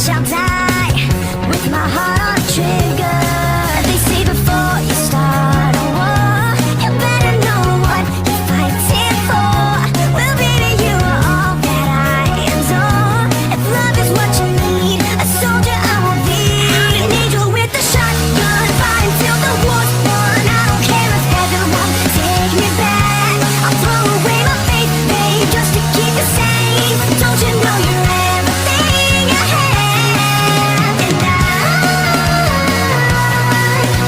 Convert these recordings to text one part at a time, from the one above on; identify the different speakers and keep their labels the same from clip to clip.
Speaker 1: shall die with my heart on a trigger. They say before you start a war, you better know what you're fighting for. Well, baby, you are all that I adore. If love is what you need, a soldier I will be. I'm an angel with a shotgun, fighting till the war's won. I don't care if heaven won't take me back. I'll throw away my faith, babe, just to keep you safe. Don't you know you're everything I have? And I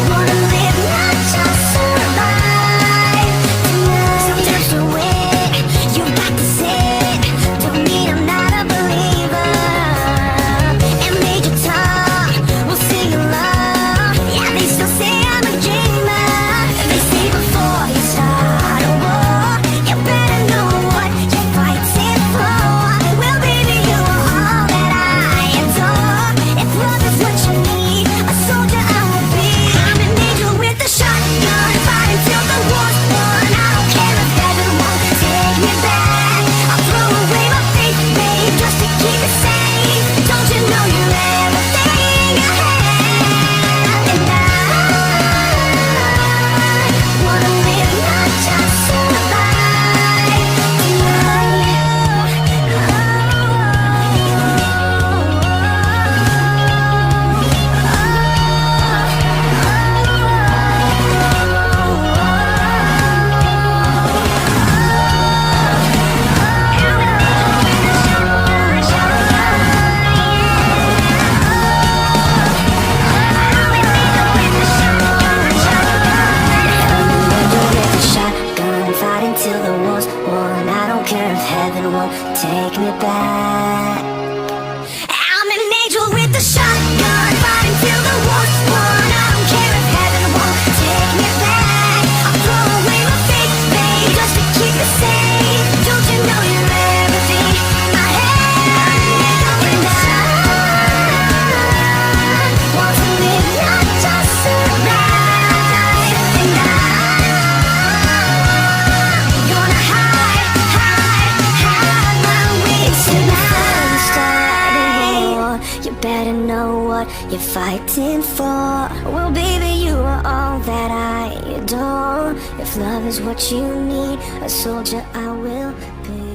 Speaker 1: wanna live, not just survive tonight. Sometimes to win, you got to sit. Don't mean I'm not a believer. And Major Tom will sing along. Yeah, they still say I'm a dreamer. They say before you start a war, you better know what you're fighting for. Well, baby, you are all that I adore. If love is what you need, a soldier I will be. I'm an angel with a shotgun, fighting till the war's won. I don't care if heaven won't take me back. I'll throw away my faith, babe, just to keep it safe. Don't you know you're everything I have? And I wanna live, not just survive shotgun, fighting till the war's won. I don't care if heaven won't take me back. I'm an angel with a shotgun, fighting till the war's won. I don't care if heaven won't take me back. I'll throw away my faith, babe, just to keep it safe. Don't you know you're everything I have? And I want to live, not just survive. And I'm gonna hide my wings tonight. Start a war, you better know what you're fighting for. Well, baby, you are all that I adore. If love is what you need, a soldier I will be.